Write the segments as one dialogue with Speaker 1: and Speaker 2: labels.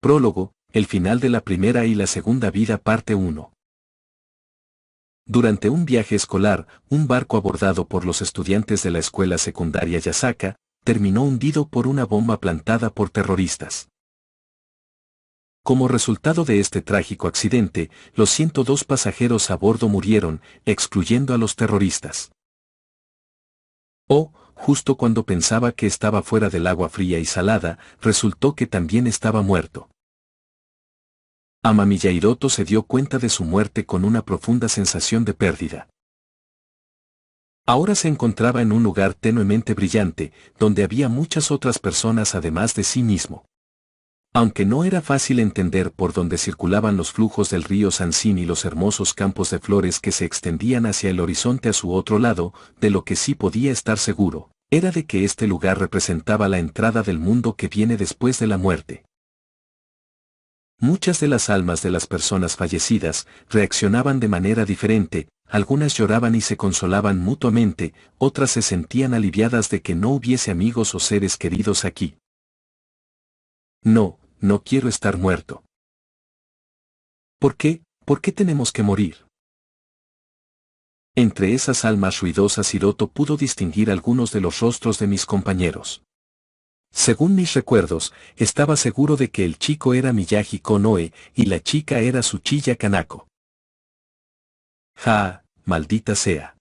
Speaker 1: Prólogo, el final de la primera y la segunda vida parte 1. Durante un viaje escolar, un barco abordado por los estudiantes de la escuela secundaria Yasaka, terminó hundido por una bomba plantada por terroristas. Como resultado de este trágico accidente, los 102 pasajeros a bordo murieron, excluyendo a los terroristas. Justo cuando pensaba que estaba fuera del agua fría y salada, resultó que también estaba muerto. Amamiya Hiroto se dio cuenta de su muerte con una profunda sensación de pérdida. Ahora se encontraba en un lugar tenuemente brillante, donde había muchas otras personas además de sí mismo. Aunque no era fácil entender por dónde circulaban los flujos del río Sansín y los hermosos campos de flores que se extendían hacia el horizonte a su otro lado, de lo que sí podía estar seguro, era de que este lugar representaba la entrada del mundo que viene después de la muerte. Muchas de las almas de las personas fallecidas reaccionaban de manera diferente, algunas lloraban y se consolaban mutuamente, otras se sentían aliviadas de que no hubiese amigos o seres queridos aquí. No quiero estar muerto. ¿Por qué? ¿Por qué tenemos que morir? Entre esas almas ruidosas Hiroto pudo distinguir algunos de los rostros de mis compañeros. Según mis recuerdos, estaba seguro de que el chico era Miyagi Konoe y la chica era Tsuchiya Kanako. Maldita sea.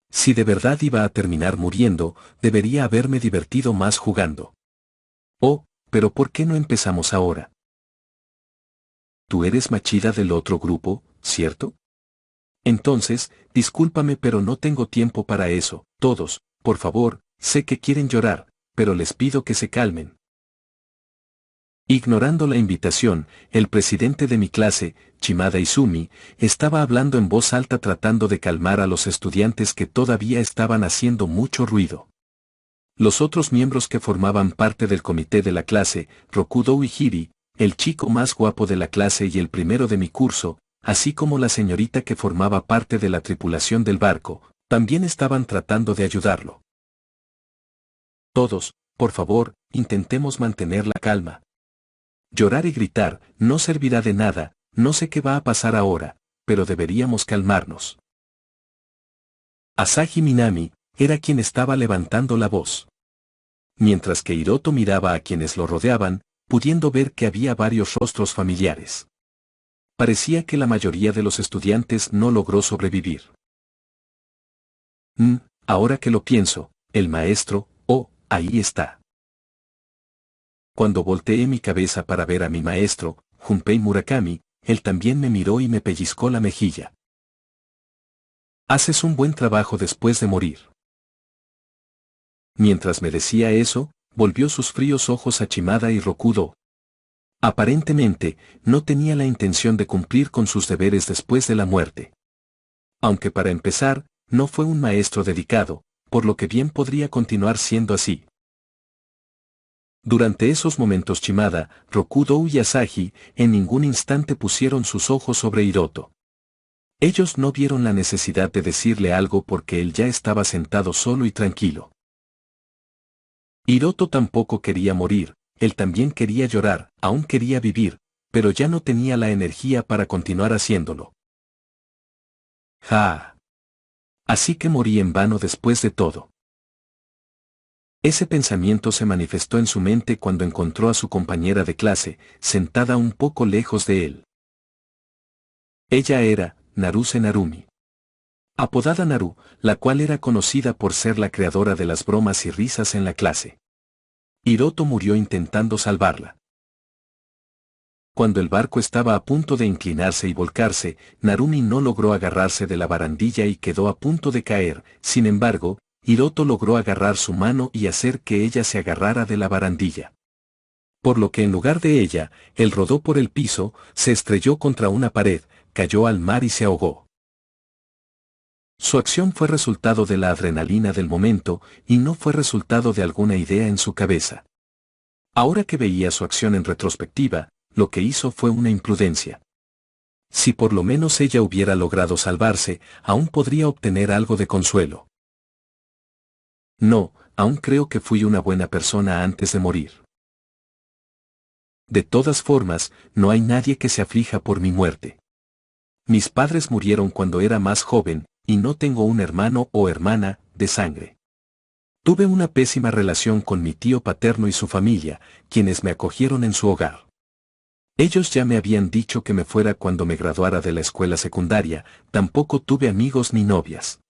Speaker 1: Si de verdad iba a terminar muriendo, debería haberme divertido más jugando. Pero ¿por qué no empezamos ahora? Tú eres Machida del otro grupo, ¿cierto? Entonces, discúlpame pero no tengo tiempo para eso. Todos, por favor, sé que quieren llorar, pero les pido que se calmen. Ignorando la invitación, el presidente de mi clase, Shimada Izumi, estaba hablando en voz alta tratando de calmar a los estudiantes que todavía estaban haciendo mucho ruido. Los otros miembros que formaban parte del comité de la clase, Rokudo Uehiri, el chico más guapo de la clase y el primero de mi curso, así como la señorita que formaba parte de la tripulación del barco, también estaban tratando de ayudarlo. Todos, por favor, intentemos mantener la calma. Llorar y gritar no servirá de nada, no sé qué va a pasar ahora, pero deberíamos calmarnos. Asahi Minami era quien estaba levantando la voz. Mientras que Hiroto miraba a quienes lo rodeaban, pudiendo ver que había varios rostros familiares. Parecía que la mayoría de los estudiantes no logró sobrevivir. Ahora que lo pienso, el maestro, ahí está. Cuando volteé mi cabeza para ver a mi maestro, Junpei Murakami, él también me miró y me pellizcó la mejilla. Haces un buen trabajo después de morir. Mientras me decía eso, volvió sus fríos ojos a Shimada y Rokudo. Aparentemente, no tenía la intención de cumplir con sus deberes después de la muerte. Aunque para empezar, no fue un maestro dedicado, por lo que bien podría continuar siendo así. Durante esos momentos Shimada, Rokudo y Asahi, en ningún instante pusieron sus ojos sobre Hiroto. Ellos no vieron la necesidad de decirle algo porque él ya estaba sentado solo y tranquilo. Hiroto tampoco quería morir, él también quería llorar, aún quería vivir, pero ya no tenía la energía para continuar haciéndolo. Así que morí en vano después de todo. Ese pensamiento se manifestó en su mente cuando encontró a su compañera de clase, sentada un poco lejos de él. Ella era Naruse Narumi. Apodada Naru, la cual era conocida por ser la creadora de las bromas y risas en la clase. Hiroto murió intentando salvarla. Cuando el barco estaba a punto de inclinarse y volcarse, Narumi no logró agarrarse de la barandilla y quedó a punto de caer, sin embargo, Hiroto logró agarrar su mano y hacer que ella se agarrara de la barandilla. Por lo que en lugar de ella, él rodó por el piso, se estrelló contra una pared, cayó al mar y se ahogó. Su acción fue resultado de la adrenalina del momento, y no fue resultado de alguna idea en su cabeza. Ahora que veía su acción en retrospectiva, lo que hizo fue una imprudencia. Si por lo menos ella hubiera logrado salvarse, aún podría obtener algo de consuelo. No, aún creo que fui una buena persona antes de morir. De todas formas, no hay nadie que se aflija por mi muerte. Mis padres murieron cuando era más joven, y no tengo un hermano o hermana de sangre. Tuve una pésima relación con mi tío paterno y su familia, quienes me acogieron en su hogar. Ellos ya me habían dicho que me fuera cuando me graduara de la escuela secundaria, tampoco tuve amigos ni novias.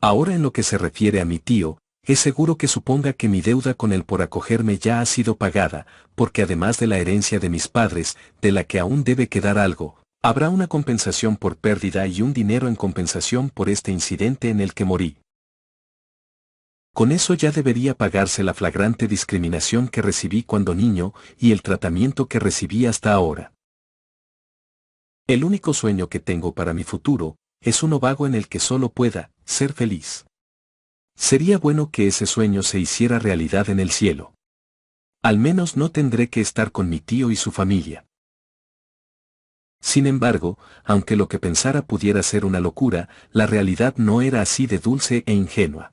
Speaker 1: Ahora en lo que se refiere a mi tío, es seguro que suponga que mi deuda con él por acogerme ya ha sido pagada, porque además de la herencia de mis padres, de la que aún debe quedar algo, habrá una compensación por pérdida y un dinero en compensación por este incidente en el que morí. Con eso ya debería pagarse la flagrante discriminación que recibí cuando niño y el tratamiento que recibí hasta ahora. El único sueño que tengo para mi futuro es uno vago en el que solo pueda ser feliz. Sería bueno que ese sueño se hiciera realidad en el cielo. Al menos no tendré que estar con mi tío y su familia. Sin embargo, aunque lo que pensara pudiera ser una locura, la realidad no era así de dulce e ingenua.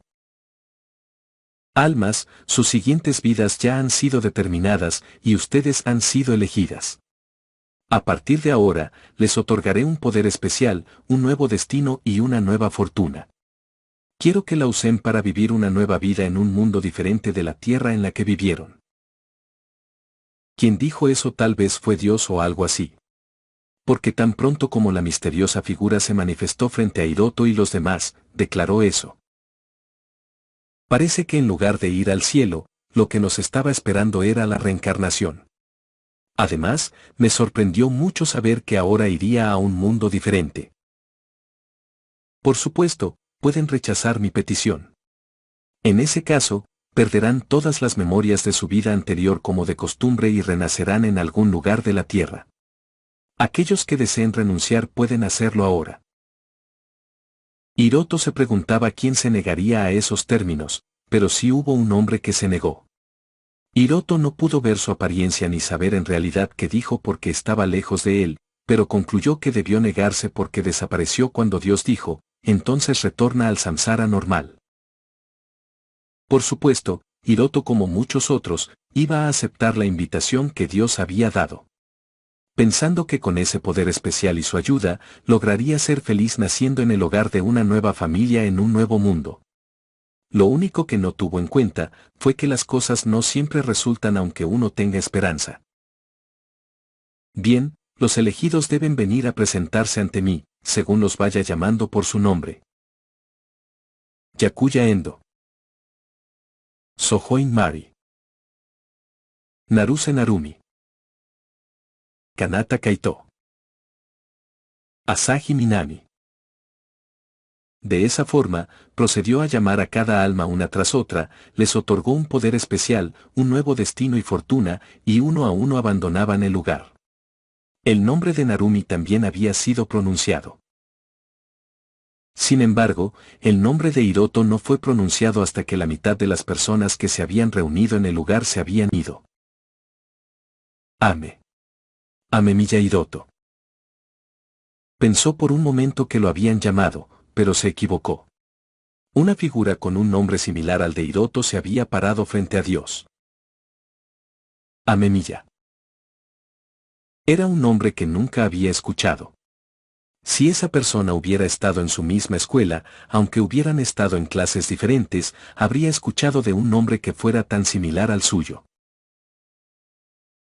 Speaker 1: Almas, sus siguientes vidas ya han sido determinadas y ustedes han sido elegidas. A partir de ahora, les otorgaré un poder especial, un nuevo destino y una nueva fortuna. Quiero que la usen para vivir una nueva vida en un mundo diferente de la tierra en la que vivieron. Quien dijo eso tal vez fue Dios o algo así. Porque tan pronto como la misteriosa figura se manifestó frente a Hiroto y los demás, declaró eso. Parece que en lugar de ir al cielo, lo que nos estaba esperando era la reencarnación. Además, me sorprendió mucho saber que ahora iría a un mundo diferente. Por supuesto, pueden rechazar mi petición. En ese caso, perderán todas las memorias de su vida anterior como de costumbre y renacerán en algún lugar de la tierra. Aquellos que deseen renunciar pueden hacerlo ahora. Hiroto se preguntaba quién se negaría a esos términos, pero sí hubo un hombre que se negó. Hiroto no pudo ver su apariencia ni saber en realidad qué dijo porque estaba lejos de él, pero concluyó que debió negarse porque desapareció cuando Dios dijo, entonces retorna al samsara normal. Por supuesto, Hiroto como muchos otros, iba a aceptar la invitación que Dios había dado. Pensando que con ese poder especial y su ayuda, lograría ser feliz naciendo en el hogar de una nueva familia en un nuevo mundo. Lo único que no tuvo en cuenta, fue que las cosas no siempre resultan aunque uno tenga esperanza. Bien, los elegidos deben venir a presentarse ante mí, según los vaya llamando por su nombre. Yakuya Endo. Sohoin Mari. Naruse Narumi. Kanata Kaito. Asahi Minami. De esa forma, procedió a llamar a cada alma una tras otra, les otorgó un poder especial, un nuevo destino y fortuna, y uno a uno abandonaban el lugar. El nombre de Narumi también había sido pronunciado. Sin embargo, el nombre de Hiroto no fue pronunciado hasta que la mitad de las personas que se habían reunido en el lugar se habían ido. Ame. Amemiya Hiroto. Pensó por un momento que lo habían llamado, pero se equivocó. Una figura con un nombre similar al de Hiroto se había parado frente a Dios. Amemiya. Era un nombre que nunca había escuchado. Si esa persona hubiera estado en su misma escuela, aunque hubieran estado en clases diferentes, habría escuchado de un nombre que fuera tan similar al suyo.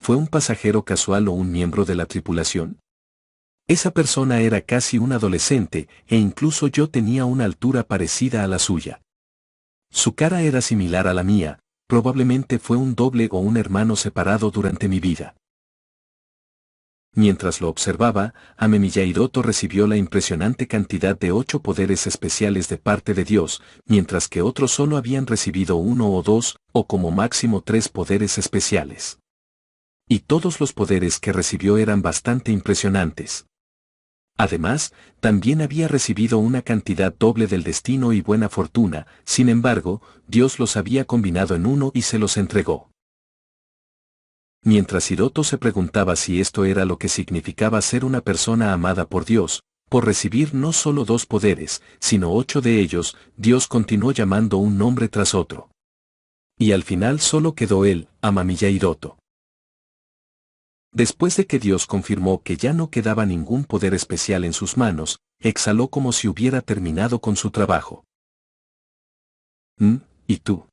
Speaker 1: ¿Fue un pasajero casual o un miembro de la tripulación? Esa persona era casi un adolescente, e incluso yo tenía una altura parecida a la suya. Su cara era similar a la mía, probablemente fue un doble o un hermano separado durante mi vida. Mientras lo observaba, Amemiya Hiroto recibió la impresionante cantidad de 8 poderes especiales de parte de Dios, mientras que otros solo habían recibido 1 o 2, o como máximo 3 poderes especiales. Y todos los poderes que recibió eran bastante impresionantes. Además, también había recibido una cantidad doble del destino y buena fortuna, sin embargo, Dios los había combinado en uno y se los entregó. Mientras Hiroto se preguntaba si esto era lo que significaba ser una persona amada por Dios, por recibir no solo 2 poderes, sino 8 de ellos, Dios continuó llamando un nombre tras otro. Y al final solo quedó él, Amemiya Hiroto. Después de que Dios confirmó que ya no quedaba ningún poder especial en sus manos, exhaló como si hubiera terminado con su trabajo. ¿Y tú?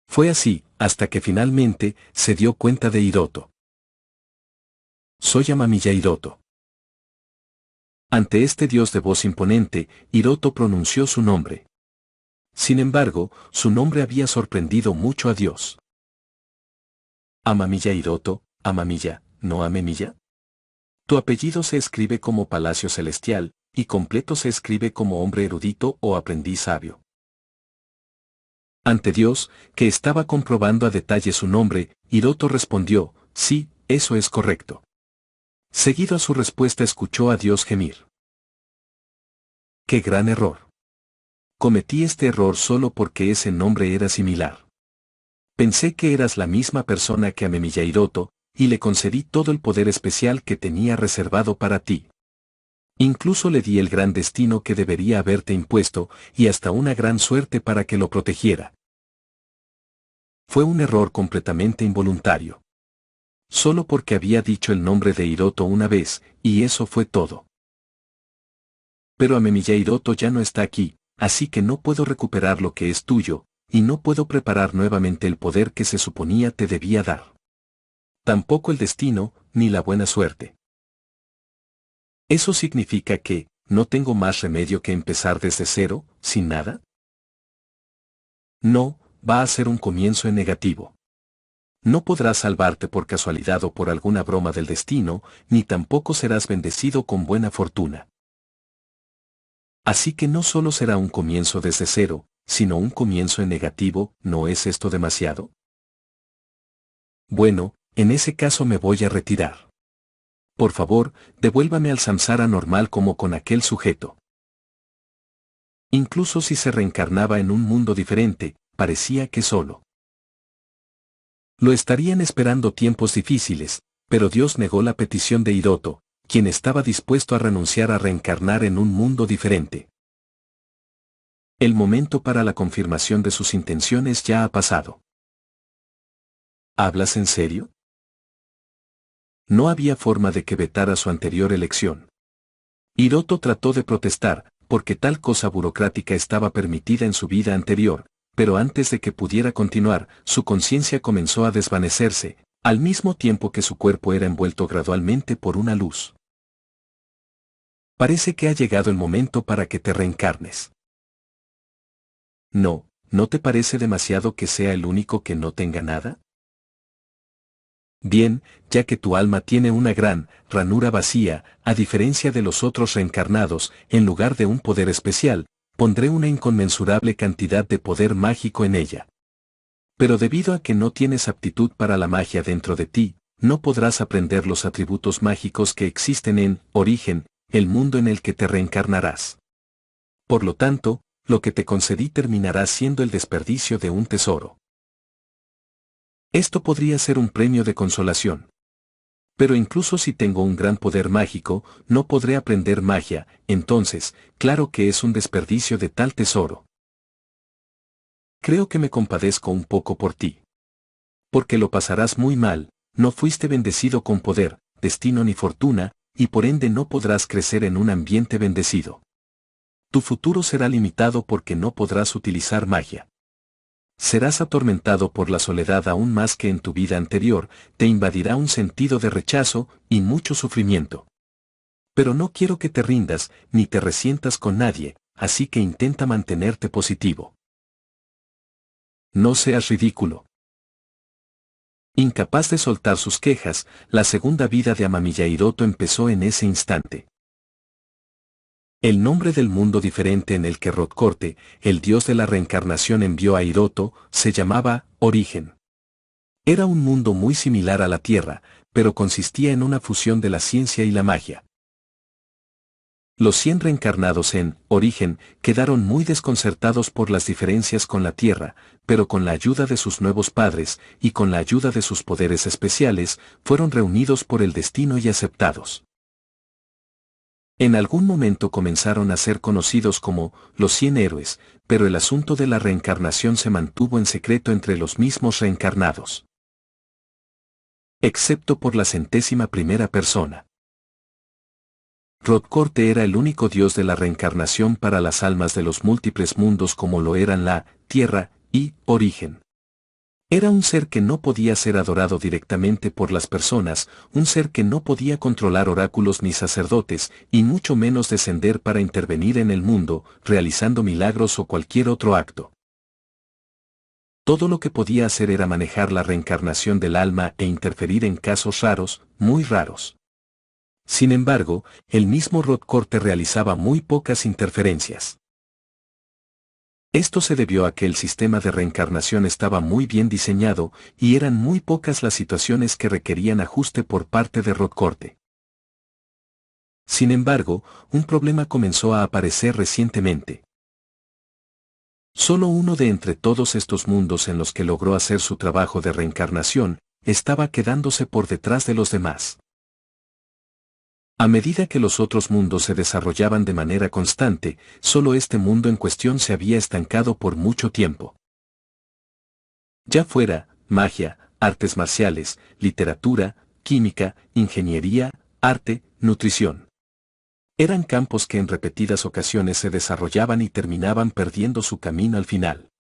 Speaker 1: Fue así, hasta que finalmente se dio cuenta de Hiroto. Soy Amamiya Hiroto. Ante este dios de voz imponente, Hiroto pronunció su nombre. Sin embargo, su nombre había sorprendido mucho a Dios. Amamiya Hiroto, Amamiya, ¿no Amemiya? Tu apellido se escribe como Palacio Celestial, y completo se escribe como hombre erudito o aprendiz sabio. Ante Dios, que estaba comprobando a detalle su nombre, Hiroto respondió, sí, eso es correcto. Seguido a su respuesta escuchó a Dios gemir. ¡Qué gran error! Cometí este error solo porque ese nombre era similar. Pensé que eras la misma persona que Amemiya Hiroto, y le concedí todo el poder especial que tenía reservado para ti. Incluso le di el gran destino que debería haberte impuesto, y hasta una gran suerte para que lo protegiera. Fue un error completamente involuntario. Solo porque había dicho el nombre de Hiroto una vez, y eso fue todo. Pero Amemiya Hiroto ya no está aquí, así que no puedo recuperar lo que es tuyo, y no puedo preparar nuevamente el poder que se suponía te debía dar. Tampoco el destino, ni la buena suerte. ¿Eso significa que no tengo más remedio que empezar desde cero, sin nada? No, va a ser un comienzo en negativo. No podrás salvarte por casualidad o por alguna broma del destino, ni tampoco serás bendecido con buena fortuna. Así que no solo será un comienzo desde cero, sino un comienzo en negativo, ¿no es esto demasiado? Bueno, en ese caso me voy a retirar. Por favor, devuélvame al samsara normal como con aquel sujeto. Incluso si se reencarnaba en un mundo diferente, parecía que solo. Lo estarían esperando tiempos difíciles, pero Dios negó la petición de Hiroto, quien estaba dispuesto a renunciar a reencarnar en un mundo diferente. El momento para la confirmación de sus intenciones ya ha pasado. ¿Hablas en serio? No había forma de que vetara su anterior elección. Hiroto trató de protestar, porque tal cosa burocrática estaba permitida en su vida anterior, pero antes de que pudiera continuar, su conciencia comenzó a desvanecerse, al mismo tiempo que su cuerpo era envuelto gradualmente por una luz. Parece que ha llegado el momento para que te reencarnes. No, ¿no te parece demasiado que sea el único que no tenga nada? Bien, ya que tu alma tiene una gran ranura vacía, a diferencia de los otros reencarnados, en lugar de un poder especial, pondré una inconmensurable cantidad de poder mágico en ella. Pero debido a que no tienes aptitud para la magia dentro de ti, no podrás aprender los atributos mágicos que existen en Origen, el mundo en el que te reencarnarás. Por lo tanto, lo que te concedí terminará siendo el desperdicio de un tesoro. Esto podría ser un premio de consolación. Pero incluso si tengo un gran poder mágico, no podré aprender magia, entonces, claro que es un desperdicio de tal tesoro. Creo que me compadezco un poco por ti. Porque lo pasarás muy mal, no fuiste bendecido con poder, destino ni fortuna, y por ende no podrás crecer en un ambiente bendecido. Tu futuro será limitado porque no podrás utilizar magia. Serás atormentado por la soledad aún más que en tu vida anterior, te invadirá un sentido de rechazo y mucho sufrimiento. Pero no quiero que te rindas, ni te resientas con nadie, así que intenta mantenerte positivo. No seas ridículo. Incapaz de soltar sus quejas, la segunda vida de Amamiya Hiroto empezó en ese instante. El nombre del mundo diferente en el que Rodcorte, el dios de la reencarnación, envió a Hiroto, se llamaba Origen. Era un mundo muy similar a la Tierra, pero consistía en una fusión de la ciencia y la magia. Los 100 reencarnados en Origen quedaron muy desconcertados por las diferencias con la Tierra, pero con la ayuda de sus nuevos padres, y con la ayuda de sus poderes especiales, fueron reunidos por el destino y aceptados. En algún momento comenzaron a ser conocidos como los 100 héroes, pero el asunto de la reencarnación se mantuvo en secreto entre los mismos reencarnados. excepto por la 100ª persona. Rodcorte era el único dios de la reencarnación para las almas de los múltiples mundos como lo eran la Tierra y Origen. Era un ser que no podía ser adorado directamente por las personas, un ser que no podía controlar oráculos ni sacerdotes, y mucho menos descender para intervenir en el mundo, realizando milagros o cualquier otro acto. Todo lo que podía hacer era manejar la reencarnación del alma e interferir en casos raros, muy raros. Sin embargo, el mismo Rodcorte realizaba muy pocas interferencias. Esto se debió a que el sistema de reencarnación estaba muy bien diseñado y eran muy pocas las situaciones que requerían ajuste por parte de Rodcorte. Sin embargo, un problema comenzó a aparecer recientemente. Solo uno de entre todos estos mundos en los que logró hacer su trabajo de reencarnación, estaba quedándose por detrás de los demás. A medida que los otros mundos se desarrollaban de manera constante, solo este mundo en cuestión se había estancado por mucho tiempo. Ya fuera, magia, artes marciales, literatura, química, ingeniería, arte, nutrición. Eran campos que en repetidas ocasiones se desarrollaban y terminaban perdiendo su camino al final.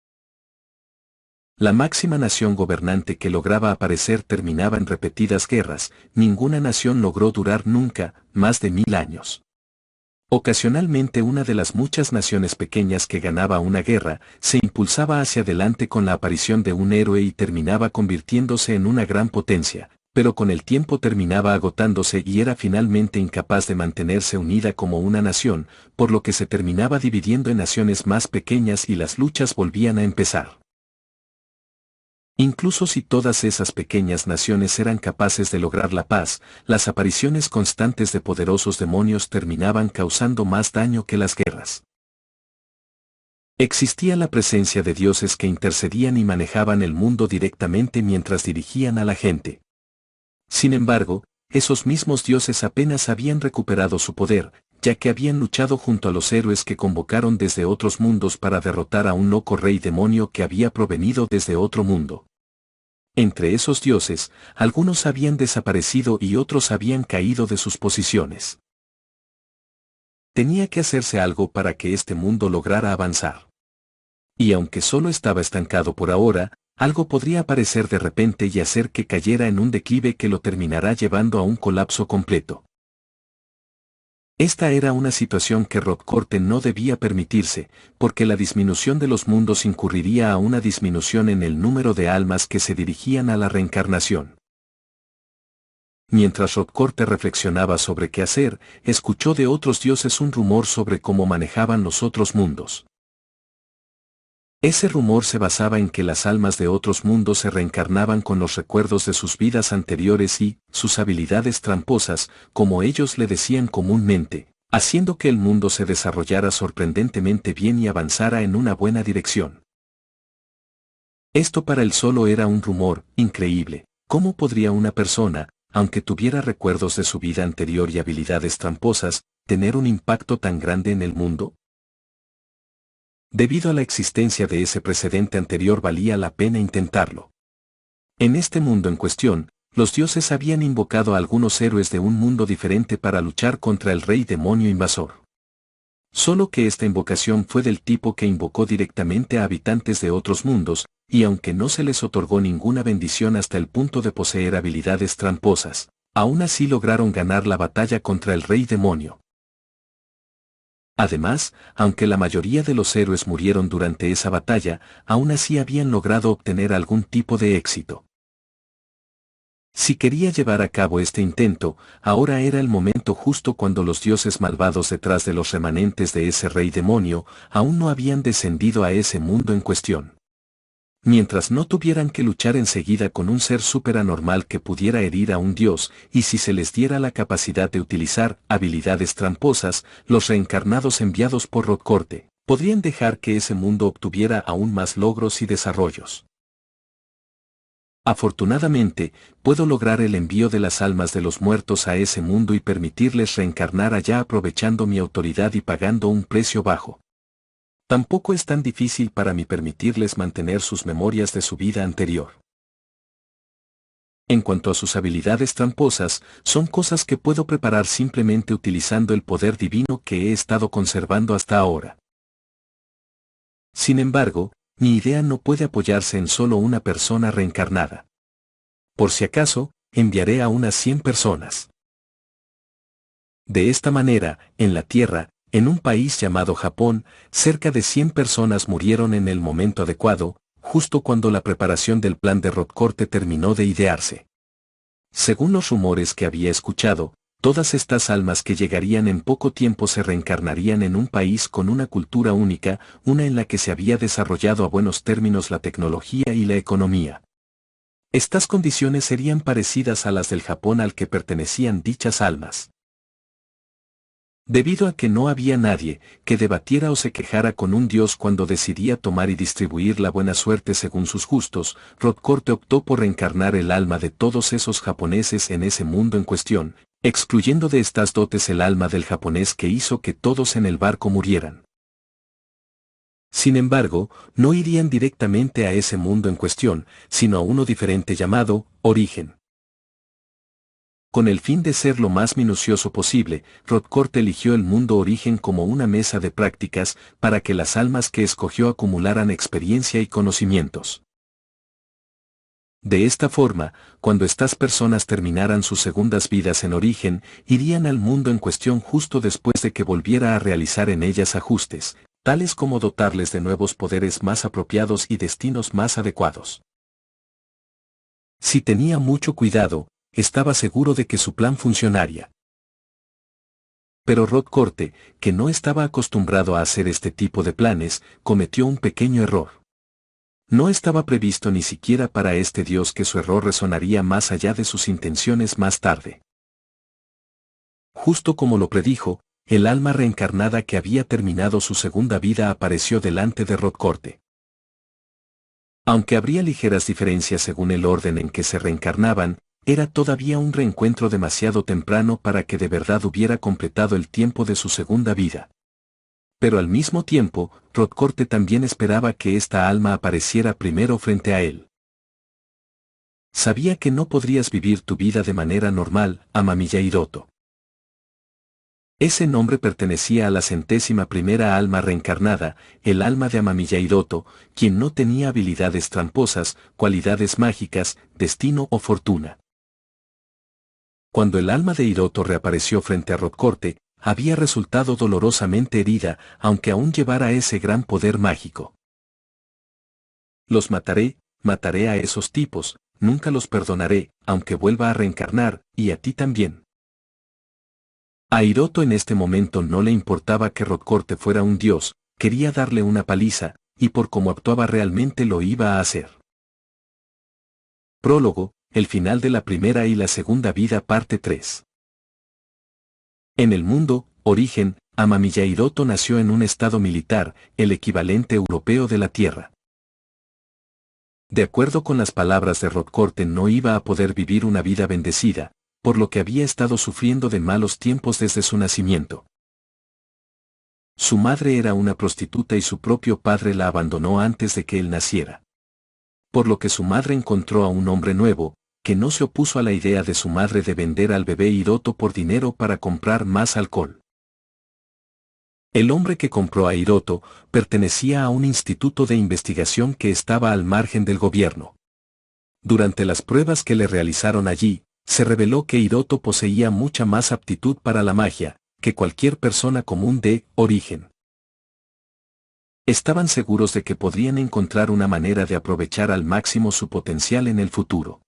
Speaker 1: La máxima nación gobernante que lograba aparecer terminaba en repetidas guerras, ninguna nación logró durar nunca, más de 1000 años. Ocasionalmente una de las muchas naciones pequeñas que ganaba una guerra, se impulsaba hacia adelante con la aparición de un héroe y terminaba convirtiéndose en una gran potencia, pero con el tiempo terminaba agotándose y era finalmente incapaz de mantenerse unida como una nación, por lo que se terminaba dividiendo en naciones más pequeñas y las luchas volvían a empezar. Incluso si todas esas pequeñas naciones eran capaces de lograr la paz, las apariciones constantes de poderosos demonios terminaban causando más daño que las guerras. Existía la presencia de dioses que intercedían y manejaban el mundo directamente mientras dirigían a la gente. Sin embargo, esos mismos dioses apenas habían recuperado su poder, ya que habían luchado junto a los héroes que convocaron desde otros mundos para derrotar a un loco rey demonio que había provenido desde otro mundo. Entre esos dioses, algunos habían desaparecido y otros habían caído de sus posiciones. Tenía que hacerse algo para que este mundo lograra avanzar. Y aunque solo estaba estancado por ahora, algo podría aparecer de repente y hacer que cayera en un declive que lo terminará llevando a un colapso completo. Esta era una situación que Rodcorte no debía permitirse, porque la disminución de los mundos incurriría a una disminución en el número de almas que se dirigían a la reencarnación. Mientras Rodcorte reflexionaba sobre qué hacer, escuchó de otros dioses un rumor sobre cómo manejaban los otros mundos. Ese rumor se basaba en que las almas de otros mundos se reencarnaban con los recuerdos de sus vidas anteriores y, sus habilidades tramposas, como ellos le decían comúnmente, haciendo que el mundo se desarrollara sorprendentemente bien y avanzara en una buena dirección. Esto para él solo era un rumor, increíble. ¿Cómo podría una persona, aunque tuviera recuerdos de su vida anterior y habilidades tramposas, tener un impacto tan grande en el mundo? Debido a la existencia de ese precedente anterior valía la pena intentarlo. En este mundo en cuestión, los dioses habían invocado a algunos héroes de un mundo diferente para luchar contra el rey demonio invasor. Solo que esta invocación fue del tipo que invocó directamente a habitantes de otros mundos, y aunque no se les otorgó ninguna bendición hasta el punto de poseer habilidades tramposas, aún así lograron ganar la batalla contra el rey demonio. Además, aunque la mayoría de los héroes murieron durante esa batalla, aún así habían logrado obtener algún tipo de éxito. Si quería llevar a cabo este intento, ahora era el momento justo cuando los dioses malvados detrás de los remanentes de ese rey demonio, aún no habían descendido a ese mundo en cuestión. Mientras no tuvieran que luchar enseguida con un ser superanormal que pudiera herir a un dios, y si se les diera la capacidad de utilizar habilidades tramposas, los reencarnados enviados por Rodcorte, podrían dejar que ese mundo obtuviera aún más logros y desarrollos. Afortunadamente, puedo lograr el envío de las almas de los muertos a ese mundo y permitirles reencarnar allá aprovechando mi autoridad y pagando un precio bajo. Tampoco es tan difícil para mí permitirles mantener sus memorias de su vida anterior. En cuanto a sus habilidades tramposas, son cosas que puedo preparar simplemente utilizando el poder divino que he estado conservando hasta ahora. Sin embargo, mi idea no puede apoyarse en solo una persona reencarnada. Por si acaso, enviaré a unas 100 personas. De esta manera, en la Tierra, en un país llamado Japón, cerca de 100 personas murieron en el momento adecuado, justo cuando la preparación del plan de Rodcorte terminó de idearse. Según los rumores que había escuchado, todas estas almas que llegarían en poco tiempo se reencarnarían en un país con una cultura única, una en la que se había desarrollado a buenos términos la tecnología y la economía. Estas condiciones serían parecidas a las del Japón al que pertenecían dichas almas. Debido a que no había nadie que debatiera o se quejara con un dios cuando decidía tomar y distribuir la buena suerte según sus gustos, Rodcorte optó por reencarnar el alma de todos esos japoneses en ese mundo en cuestión, excluyendo de estas dotes el alma del japonés que hizo que todos en el barco murieran. Sin embargo, no irían directamente a ese mundo en cuestión, sino a uno diferente llamado Origen. Con el fin de ser lo más minucioso posible, Rodcorte eligió el mundo Origen como una mesa de prácticas para que las almas que escogió acumularan experiencia y conocimientos. De esta forma, cuando estas personas terminaran sus segundas vidas en Origen, irían al mundo en cuestión justo después de que volviera a realizar en ellas ajustes, tales como dotarles de nuevos poderes más apropiados y destinos más adecuados. Si tenía mucho cuidado, estaba seguro de que su plan funcionaría. Pero Rodcorte, que no estaba acostumbrado a hacer este tipo de planes, cometió un pequeño error. No estaba previsto ni siquiera para este dios que su error resonaría más allá de sus intenciones más tarde. Justo como lo predijo, el alma reencarnada que había terminado su segunda vida apareció delante de Rodcorte. Aunque habría ligeras diferencias según el orden en que se reencarnaban, era todavía un reencuentro demasiado temprano para que de verdad hubiera completado el tiempo de su segunda vida. Pero al mismo tiempo, Rodcorte también esperaba que esta alma apareciera primero frente a él. Sabía que no podrías vivir tu vida de manera normal, Amamiya Hiroto. Ese nombre pertenecía a la 101ª alma reencarnada, el alma de Amamiya Hiroto, quien no tenía habilidades tramposas, cualidades mágicas, destino o fortuna. Cuando el alma de Hiroto reapareció frente a Rodcorte, había resultado dolorosamente herida, aunque aún llevara ese gran poder mágico. Los mataré, mataré a esos tipos, nunca los perdonaré, aunque vuelva a reencarnar, y a ti también. A Hiroto en este momento no le importaba que Rodcorte fuera un dios, quería darle una paliza, y por cómo actuaba realmente lo iba a hacer. Prólogo, el final de la primera y la segunda vida parte 3. En el mundo, Origen, Amamiya Hiroto nació en un estado militar, el equivalente europeo de la Tierra. De acuerdo con las palabras de Rodcorte, no iba a poder vivir una vida bendecida, por lo que había estado sufriendo de malos tiempos desde su nacimiento. Su madre era una prostituta y su propio padre la abandonó antes de que él naciera. Por lo que su madre encontró a un hombre nuevo, que no se opuso a la idea de su madre de vender al bebé Hiroto por dinero para comprar más alcohol. El hombre que compró a Hiroto pertenecía a un instituto de investigación que estaba al margen del gobierno. Durante las pruebas que le realizaron allí, se reveló que Hiroto poseía mucha más aptitud para la magia que cualquier persona común de Origen. Estaban seguros de que podrían encontrar una manera de aprovechar al máximo su potencial en el futuro.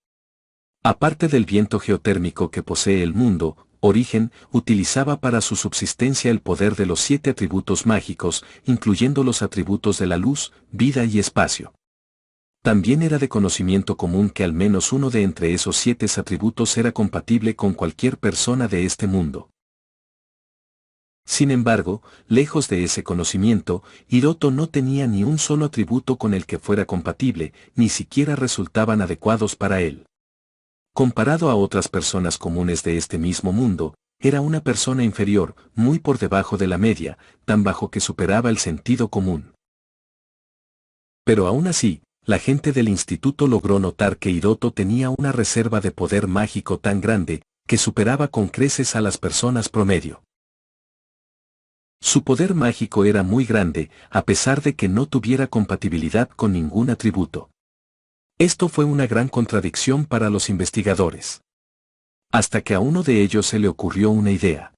Speaker 1: Aparte del viento geotérmico que posee el mundo, Origen utilizaba para su subsistencia el poder de los 7 atributos mágicos, incluyendo los atributos de la luz, vida y espacio. También era de conocimiento común que al menos uno de entre esos 7 atributos era compatible con cualquier persona de este mundo. Sin embargo, lejos de ese conocimiento, Hiroto no tenía ni un solo atributo con el que fuera compatible, ni siquiera resultaban adecuados para él. Comparado a otras personas comunes de este mismo mundo, era una persona inferior, muy por debajo de la media, tan bajo que superaba el sentido común. Pero aún así, la gente del instituto logró notar que Hiroto tenía una reserva de poder mágico tan grande, que superaba con creces a las personas promedio. Su poder mágico era muy grande, a pesar de que no tuviera compatibilidad con ningún atributo. Esto fue una gran contradicción para los investigadores. Hasta que a uno de ellos se le ocurrió una idea.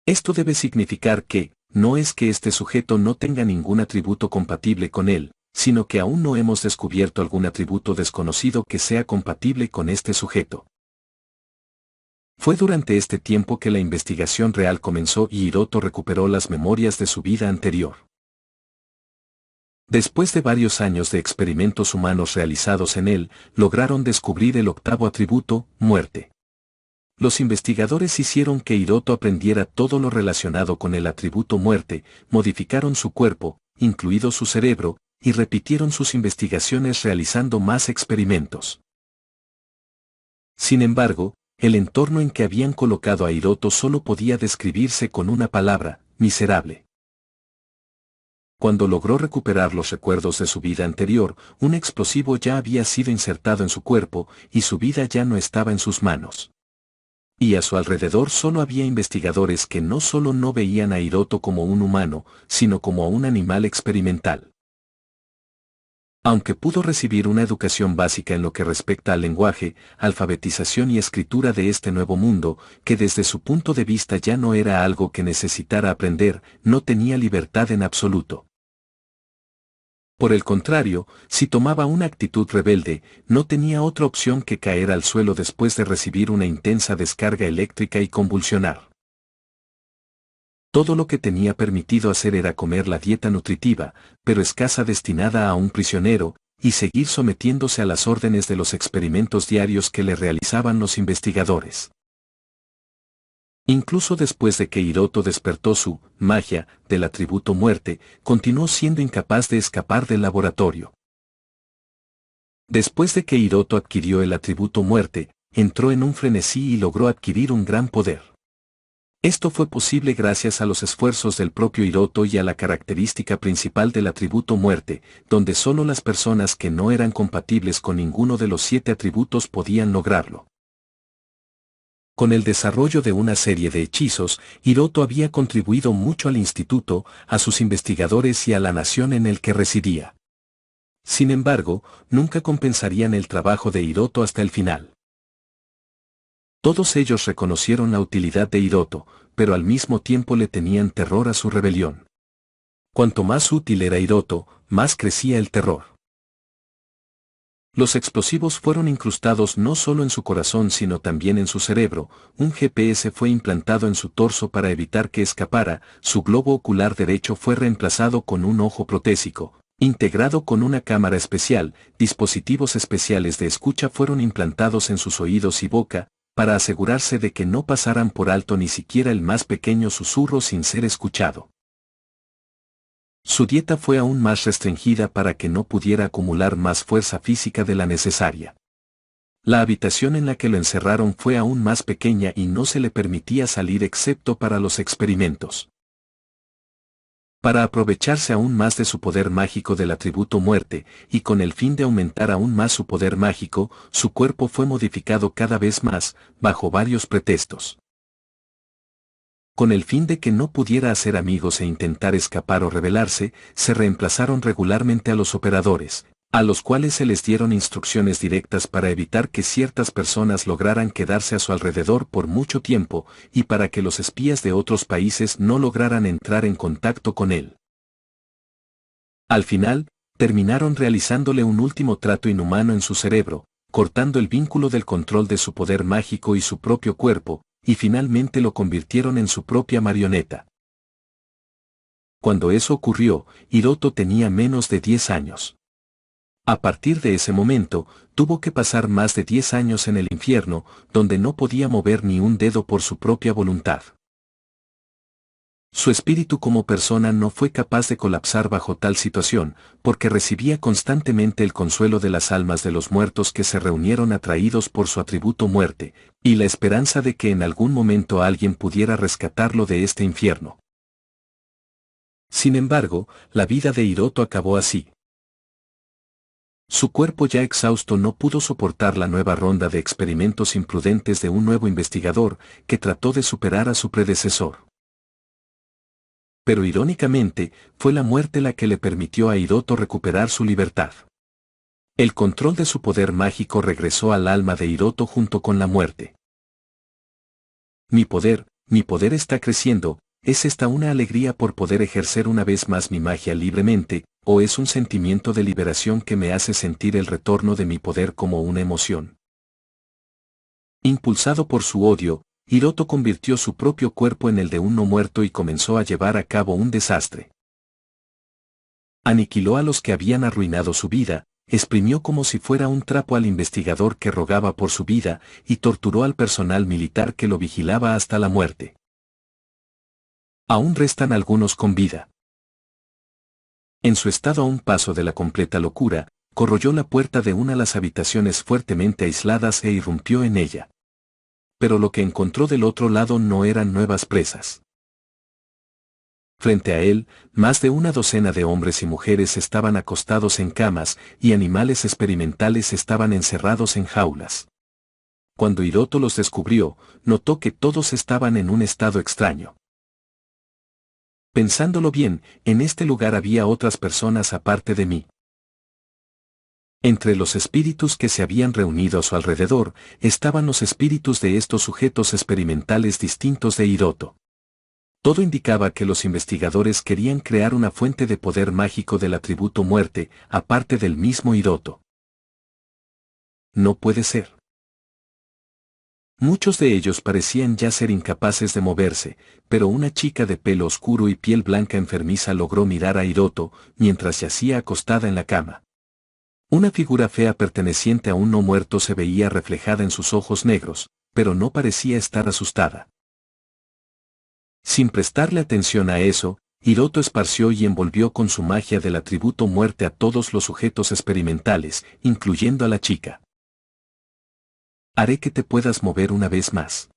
Speaker 1: Esto debe significar que, no es que este sujeto no tenga ningún atributo compatible con él, sino que aún no hemos descubierto algún atributo desconocido que sea compatible con este sujeto. Fue durante este tiempo que la investigación real comenzó y Hiroto recuperó las memorias de su vida anterior. Después de varios años de experimentos humanos realizados en él, lograron descubrir el octavo atributo, muerte. Los investigadores hicieron que Hiroto aprendiera todo lo relacionado con el atributo muerte, modificaron su cuerpo, incluido su cerebro, y repitieron sus investigaciones realizando más experimentos. Sin embargo, el entorno en que habían colocado a Hiroto solo podía describirse con una palabra: miserable. Cuando logró recuperar los recuerdos de su vida anterior, un explosivo ya había sido insertado en su cuerpo, y su vida ya no estaba en sus manos. Y a su alrededor solo había investigadores que no solo no veían a Hiroto como un humano, sino como a un animal experimental. Aunque pudo recibir una educación básica en lo que respecta al lenguaje, alfabetización y escritura de este nuevo mundo, que desde su punto de vista ya no era algo que necesitara aprender, no tenía libertad en absoluto. Por el contrario, si tomaba una actitud rebelde, no tenía otra opción que caer al suelo después de recibir una intensa descarga eléctrica y convulsionar. Todo lo que tenía permitido hacer era comer la dieta nutritiva, pero escasa destinada a un prisionero, y seguir sometiéndose a las órdenes de los experimentos diarios que le realizaban los investigadores. Incluso después de que Hiroto despertó su magia del atributo muerte, continuó siendo incapaz de escapar del laboratorio. Después de que Hiroto adquirió el atributo muerte, entró en un frenesí y logró adquirir un gran poder. Esto fue posible gracias a los esfuerzos del propio Hiroto y a la característica principal del atributo muerte, donde solo las personas que no eran compatibles con ninguno de los 7 atributos podían lograrlo. Con el desarrollo de una serie de hechizos, Hiroto había contribuido mucho al instituto, a sus investigadores y a la nación en el que residía. Sin embargo, nunca compensarían el trabajo de Hiroto hasta el final. Todos ellos reconocieron la utilidad de Hiroto, pero al mismo tiempo le tenían terror a su rebelión. Cuanto más útil era Hiroto, más crecía el terror. Los explosivos fueron incrustados no solo en su corazón sino también en su cerebro, un GPS fue implantado en su torso para evitar que escapara, su globo ocular derecho fue reemplazado con un ojo protésico, integrado con una cámara especial, dispositivos especiales de escucha fueron implantados en sus oídos y boca, para asegurarse de que no pasaran por alto ni siquiera el más pequeño susurro sin ser escuchado. Su dieta fue aún más restringida para que no pudiera acumular más fuerza física de la necesaria. La habitación en la que lo encerraron fue aún más pequeña y no se le permitía salir excepto para los experimentos. Para aprovecharse aún más de su poder mágico del atributo muerte, y con el fin de aumentar aún más su poder mágico, su cuerpo fue modificado cada vez más, bajo varios pretextos. Con el fin de que no pudiera hacer amigos e intentar escapar o rebelarse, se reemplazaron regularmente a los operadores, a los cuales se les dieron instrucciones directas para evitar que ciertas personas lograran quedarse a su alrededor por mucho tiempo, y para que los espías de otros países no lograran entrar en contacto con él. Al final, terminaron realizándole un último trato inhumano en su cerebro, cortando el vínculo del control de su poder mágico y su propio cuerpo, y finalmente lo convirtieron en su propia marioneta. Cuando eso ocurrió, Hiroto tenía menos de 10 años. A partir de ese momento, tuvo que pasar más de 10 años en el infierno, donde no podía mover ni un dedo por su propia voluntad. Su espíritu como persona no fue capaz de colapsar bajo tal situación, porque recibía constantemente el consuelo de las almas de los muertos que se reunieron atraídos por su atributo muerte, y la esperanza de que en algún momento alguien pudiera rescatarlo de este infierno. Sin embargo, la vida de Hiroto acabó así. Su cuerpo ya exhausto no pudo soportar la nueva ronda de experimentos imprudentes de un nuevo investigador que trató de superar a su predecesor. Pero irónicamente, fue la muerte la que le permitió a Hiroto recuperar su libertad. El control de su poder mágico regresó al alma de Hiroto junto con la muerte. Mi poder está creciendo. ¿Es esta una alegría por poder ejercer una vez más mi magia libremente, o es un sentimiento de liberación que me hace sentir el retorno de mi poder como una emoción? Impulsado por su odio, Hiroto convirtió su propio cuerpo en el de un no muerto y comenzó a llevar a cabo un desastre. Aniquiló a los que habían arruinado su vida, exprimió como si fuera un trapo al investigador que rogaba por su vida, y torturó al personal militar que lo vigilaba hasta la muerte. Aún restan algunos con vida. En su estado a un paso de la completa locura, corroyó la puerta de una de las habitaciones fuertemente aisladas e irrumpió en ella. Pero lo que encontró del otro lado no eran nuevas presas. Frente a él, más de una docena de hombres y mujeres estaban acostados en camas, y animales experimentales estaban encerrados en jaulas. Cuando Hiroto los descubrió, notó que todos estaban en un estado extraño. Pensándolo bien, en este lugar había otras personas aparte de mí. Entre los espíritus que se habían reunido a su alrededor, estaban los espíritus de estos sujetos experimentales distintos de Hiroto. Todo indicaba que los investigadores querían crear una fuente de poder mágico del atributo muerte, aparte del mismo Hiroto. No puede ser. Muchos de ellos parecían ya ser incapaces de moverse, pero una chica de pelo oscuro y piel blanca enfermiza logró mirar a Hiroto, mientras yacía acostada en la cama. Una figura fea perteneciente a un no muerto se veía reflejada en sus ojos negros, pero no parecía estar asustada. Sin prestarle atención a eso, Hiroto esparció y envolvió con su magia del atributo muerte a todos los sujetos experimentales, incluyendo a la chica. Haré que te puedas mover una vez más.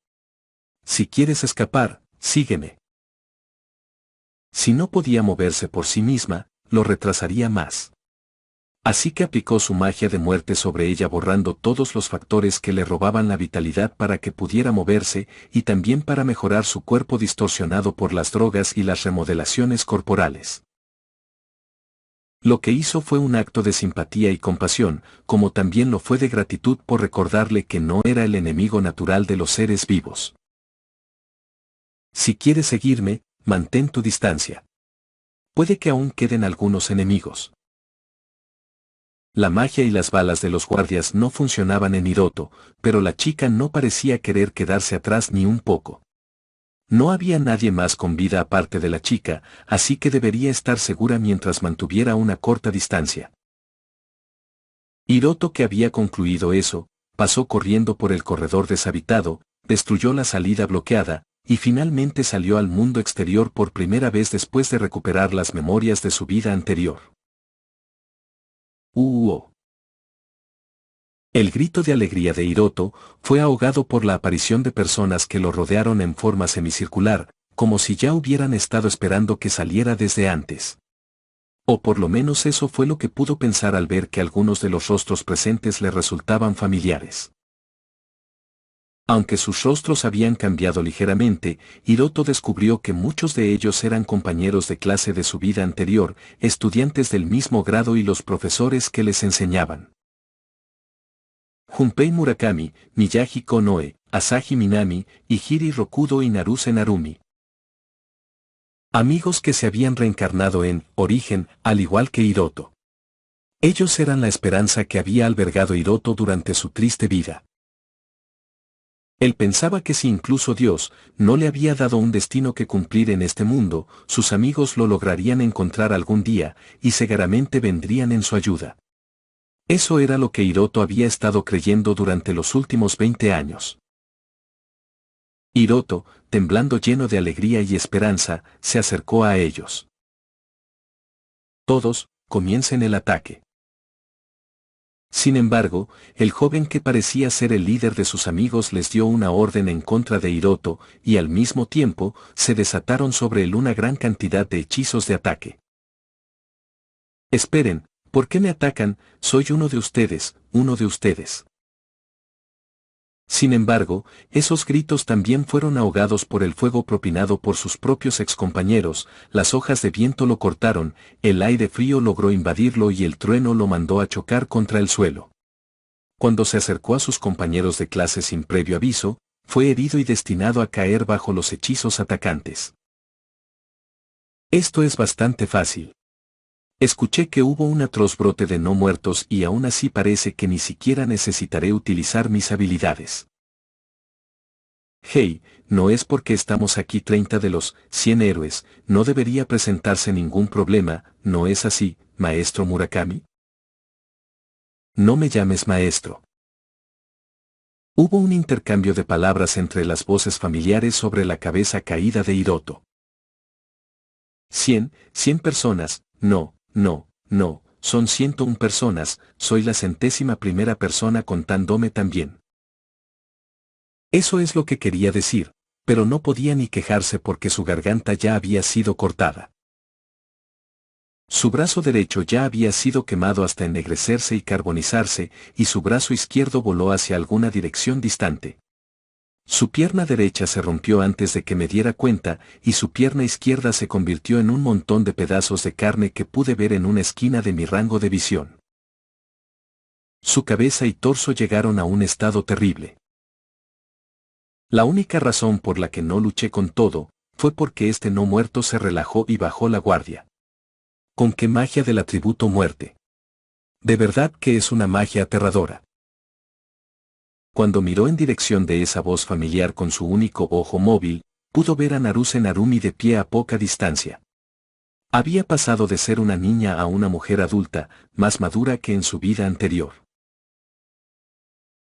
Speaker 1: Si quieres escapar, sígueme. Si no podía moverse por sí misma, lo retrasaría más. Así que aplicó su magia de muerte sobre ella borrando todos los factores que le robaban la vitalidad para que pudiera moverse y también para mejorar su cuerpo distorsionado por las drogas y las remodelaciones corporales. Lo que hizo fue un acto de simpatía y compasión, como también lo fue de gratitud por recordarle que no era el enemigo natural de los seres vivos. Si quieres seguirme, mantén tu distancia. Puede que aún queden algunos enemigos. La magia y las balas de los guardias no funcionaban en Hiroto, pero la chica no parecía querer quedarse atrás ni un poco. No había nadie más con vida aparte de la chica, así que debería estar segura mientras mantuviera una corta distancia. Hiroto, que había concluido eso, pasó corriendo por el corredor deshabitado, destruyó la salida bloqueada, y finalmente salió al mundo exterior por primera vez después de recuperar las memorias de su vida anterior. El grito de alegría de Hiroto fue ahogado por la aparición de personas que lo rodearon en forma semicircular, como si ya hubieran estado esperando que saliera desde antes. O por lo menos eso fue lo que pudo pensar al ver que algunos de los rostros presentes le resultaban familiares. Aunque sus rostros habían cambiado ligeramente, Hiroto descubrió que muchos de ellos eran compañeros de clase de su vida anterior, estudiantes del mismo grado y los profesores que les enseñaban. Junpei Murakami, Miyagi Konoe, Asahi Minami, Hiri Rokudo y Naruse Narumi. Amigos que se habían reencarnado en Origen, al igual que Hiroto. Ellos eran la esperanza que había albergado Hiroto durante su triste vida. Él pensaba que si incluso Dios no le había dado un destino que cumplir en este mundo, sus amigos lo lograrían encontrar algún día, y seguramente vendrían en su ayuda. Eso era lo que Hiroto había estado creyendo durante los últimos 20 años. Hiroto, temblando lleno de alegría y esperanza, se acercó a ellos. Todos, comiencen el ataque. Sin embargo, el joven que parecía ser el líder de sus amigos les dio una orden en contra de Hiroto, y al mismo tiempo, se desataron sobre él una gran cantidad de hechizos de ataque. Esperen, ¿Por qué me atacan? Soy uno de ustedes, uno de ustedes. Sin embargo, esos gritos también fueron ahogados por el fuego propinado por sus propios excompañeros, las hojas de viento lo cortaron, el aire frío logró invadirlo y el trueno lo mandó a chocar contra el suelo. Cuando se acercó a sus compañeros de clase sin previo aviso, fue herido y destinado a caer bajo los hechizos atacantes. Esto es bastante fácil. Escuché que hubo un atroz brote de no muertos y aún así parece que ni siquiera necesitaré utilizar mis habilidades. Hey, no es porque estamos aquí 30 de los 100 héroes, no debería presentarse ningún problema, ¿no es así, maestro Murakami? No me llames maestro. Hubo un intercambio de palabras entre las voces familiares sobre la cabeza caída de Hiroto. 100 personas, no, son 101 personas, soy la 101ª persona contándome también. Eso es lo que quería decir, pero no podía ni quejarse porque su garganta ya había sido cortada. Su brazo derecho ya había sido quemado hasta ennegrecerse y carbonizarse, y su brazo izquierdo voló hacia alguna dirección distante. Su pierna derecha se rompió antes de que me diera cuenta, y su pierna izquierda se convirtió en un montón de pedazos de carne que pude ver en una esquina de mi rango de visión. Su cabeza y torso llegaron a un estado terrible. La única razón por la que no luché con todo, fue porque este no muerto se relajó y bajó la guardia. ¿Con qué magia del atributo muerte? De verdad que es una magia aterradora. Cuando miró en dirección de esa voz familiar con su único ojo móvil, pudo ver a Naruse Narumi de pie a poca distancia. Había pasado de ser una niña a una mujer adulta, más madura que en su vida anterior.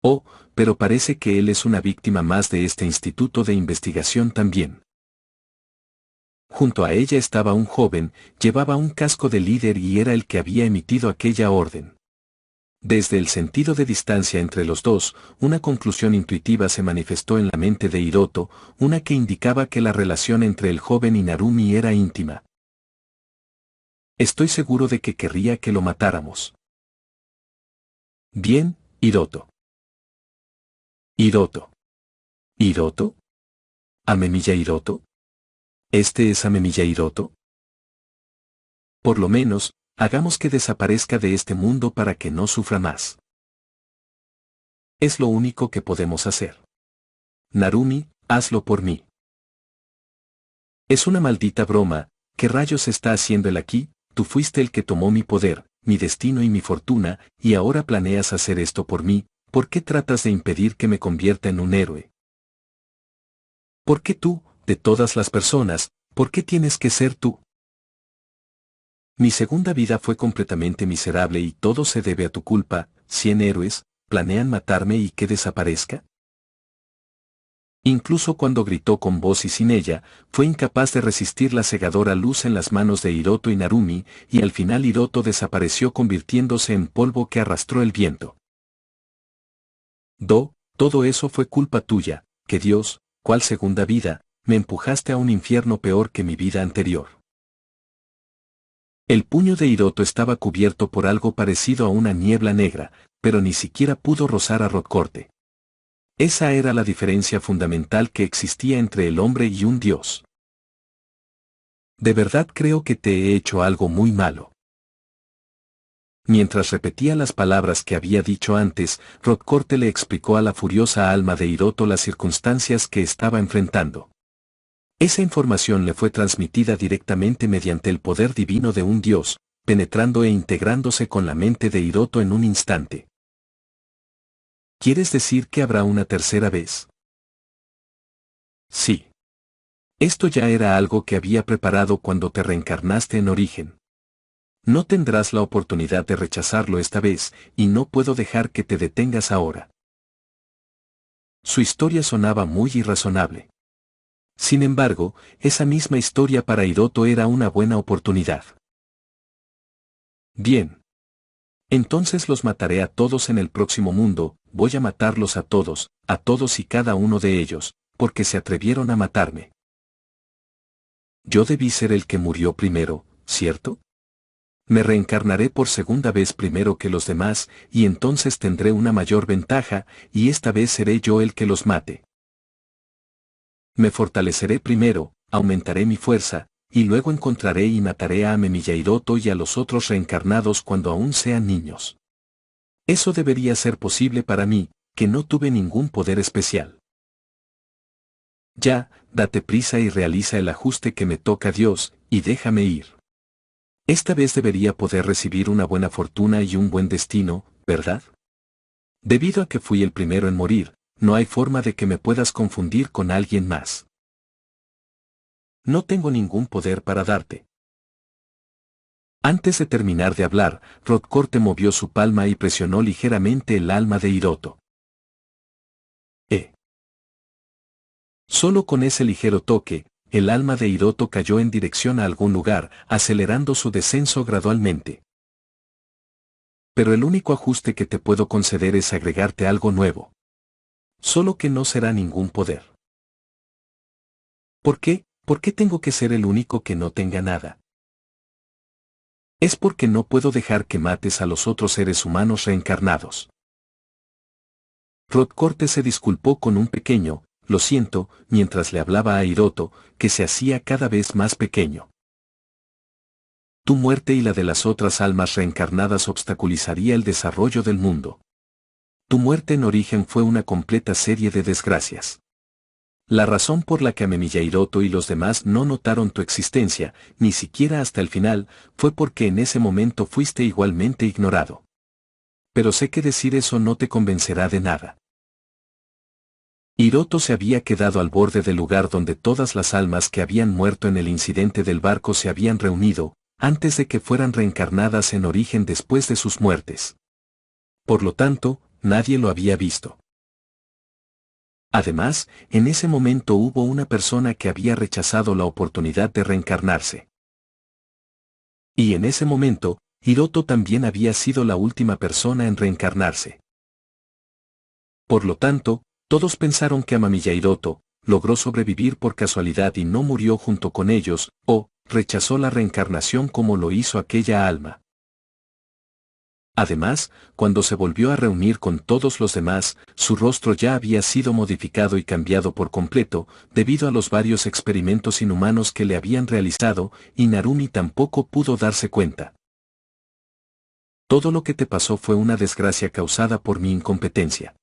Speaker 1: Oh, pero parece que él es una víctima más de este instituto de investigación también. Junto a ella estaba un joven, llevaba un casco de líder y era el que había emitido aquella orden. Desde el sentido de distancia entre los dos, una conclusión intuitiva se manifestó en la mente de Hiroto, una que indicaba que la relación entre el joven y Narumi era íntima. Estoy seguro de que querría que lo matáramos. Bien, Hiroto. Hiroto. ¿Hiroto? ¿Amemiya Hiroto? ¿Este es Amemiya Hiroto? Por lo menos, hagamos que desaparezca de este mundo para que no sufra más. Es lo único que podemos hacer. Narumi, hazlo por mí. Es una maldita broma, ¿qué rayos está haciendo él aquí? Tú fuiste el que tomó mi poder, mi destino y mi fortuna, y ahora planeas hacer esto por mí, ¿por qué tratas de impedir que me convierta en un héroe? ¿Por qué tú, de todas las personas, por qué tienes que ser tú? Mi segunda vida fue completamente miserable y todo se debe a tu culpa. 100 héroes, ¿planean matarme y que desaparezca? Incluso cuando gritó con voz y sin ella, fue incapaz de resistir la cegadora luz en las manos de Hiroto y Narumi, y al final Hiroto desapareció convirtiéndose en polvo que arrastró el viento. Todo eso fue culpa tuya, que Dios, ¿cuál segunda vida? Me empujaste a un infierno peor que mi vida anterior. El puño de Hiroto estaba cubierto por algo parecido a una niebla negra, pero ni siquiera pudo rozar a Rodcorte. Esa era la diferencia fundamental que existía entre el hombre y un dios. De verdad creo que te he hecho algo muy malo. Mientras repetía las palabras que había dicho antes, Rodcorte le explicó a la furiosa alma de Hiroto las circunstancias que estaba enfrentando. Esa información le fue transmitida directamente mediante el poder divino de un dios, penetrando e integrándose con la mente de Hiroto en un instante. ¿Quieres decir que habrá una tercera vez? Sí. Esto ya era algo que había preparado cuando te reencarnaste en Origen. No tendrás la oportunidad de rechazarlo esta vez, y no puedo dejar que te detengas ahora. Su historia sonaba muy irrazonable. Sin embargo, esa misma historia para Hiroto era una buena oportunidad. Bien. Entonces los mataré a todos en el próximo mundo, voy a matarlos a todos y cada uno de ellos, porque se atrevieron a matarme. Yo debí ser el que murió primero, ¿cierto? Me reencarnaré por segunda vez primero que los demás, y entonces tendré una mayor ventaja, y esta vez seré yo el que los mate. Me fortaleceré primero, aumentaré mi fuerza, y luego encontraré y mataré a Amemillairoto y a los otros reencarnados cuando aún sean niños. Eso debería ser posible para mí, que no tuve ningún poder especial. Ya, date prisa y realiza el ajuste que me toca Dios, y déjame ir. Esta vez debería poder recibir una buena fortuna y un buen destino, ¿verdad? Debido a que fui el primero en morir, no hay forma de que me puedas confundir con alguien más. No tengo ningún poder para darte. Antes de terminar de hablar, Rodcorte movió su palma y presionó ligeramente el alma de Hiroto. Solo con ese ligero toque, el alma de Hiroto cayó en dirección a algún lugar, acelerando su descenso gradualmente. Pero el único ajuste que te puedo conceder es agregarte algo nuevo. Solo que no será ningún poder. ¿Por qué? ¿Por qué tengo que ser el único que no tenga nada? Es porque no puedo dejar que mates a los otros seres humanos reencarnados. Rodcorte se disculpó con un pequeño, lo siento, mientras le hablaba a Hiroto, que se hacía cada vez más pequeño. Tu muerte y la de las otras almas reencarnadas obstaculizaría el desarrollo del mundo. Tu muerte en origen fue una completa serie de desgracias. La razón por la que Amemillairoto y los demás no notaron tu existencia, ni siquiera hasta el final, fue porque en ese momento fuiste igualmente ignorado. Pero sé que decir eso no te convencerá de nada. Hiroto se había quedado al borde del lugar donde todas las almas que habían muerto en el incidente del barco se habían reunido, antes de que fueran reencarnadas en origen después de sus muertes. Por lo tanto, nadie lo había visto. Además, en ese momento hubo una persona que había rechazado la oportunidad de reencarnarse. Y en ese momento, Hiroto también había sido la última persona en reencarnarse. Por lo tanto, todos pensaron que Amemillairoto logró sobrevivir por casualidad y no murió junto con ellos, o rechazó la reencarnación como lo hizo aquella alma. Además, cuando se volvió a reunir con todos los demás, su rostro ya había sido modificado y cambiado por completo, debido a los varios experimentos inhumanos que le habían realizado, y Narumi tampoco pudo darse cuenta. Todo lo que te pasó fue una desgracia causada por mi incompetencia.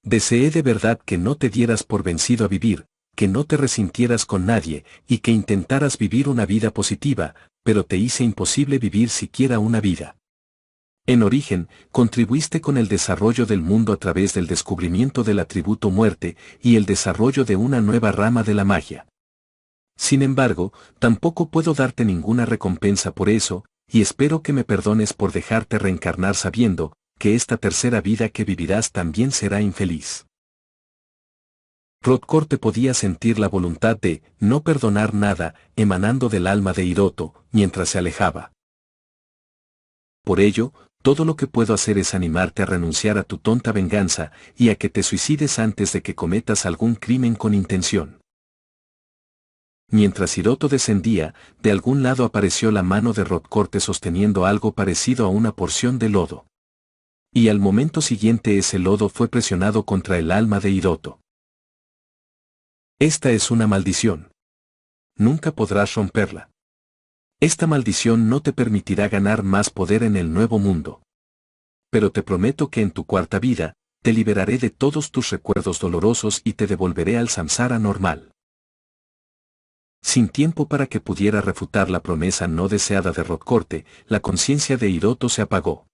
Speaker 1: Deseé de verdad que no te dieras por vencido a vivir, que no te resintieras con nadie, y que intentaras vivir una vida positiva, pero te hice imposible vivir siquiera una vida. En origen, contribuiste con el desarrollo del mundo a través del descubrimiento del atributo muerte y el desarrollo de una nueva rama de la magia. Sin embargo, tampoco puedo darte ninguna recompensa por eso, y espero que me perdones por dejarte reencarnar sabiendo que esta tercera vida que vivirás también será infeliz. Rodcorte podía sentir la voluntad de no perdonar nada emanando del alma de Hiroto mientras se alejaba. Por ello, todo lo que puedo hacer es animarte a renunciar a tu tonta venganza y a que te suicides antes de que cometas algún crimen con intención. Mientras Hiroto descendía, de algún lado apareció la mano de Rodcorte sosteniendo algo parecido a una porción de lodo. Y al momento siguiente ese lodo fue presionado contra el alma de Hiroto. Esta es una maldición. Nunca podrás romperla. Esta maldición no te permitirá ganar más poder en el nuevo mundo. Pero te prometo que en tu cuarta vida, te liberaré de todos tus recuerdos dolorosos y te devolveré al samsara normal. Sin tiempo para que pudiera refutar la promesa no deseada de Rodcorte, la conciencia de Hiroto se apagó.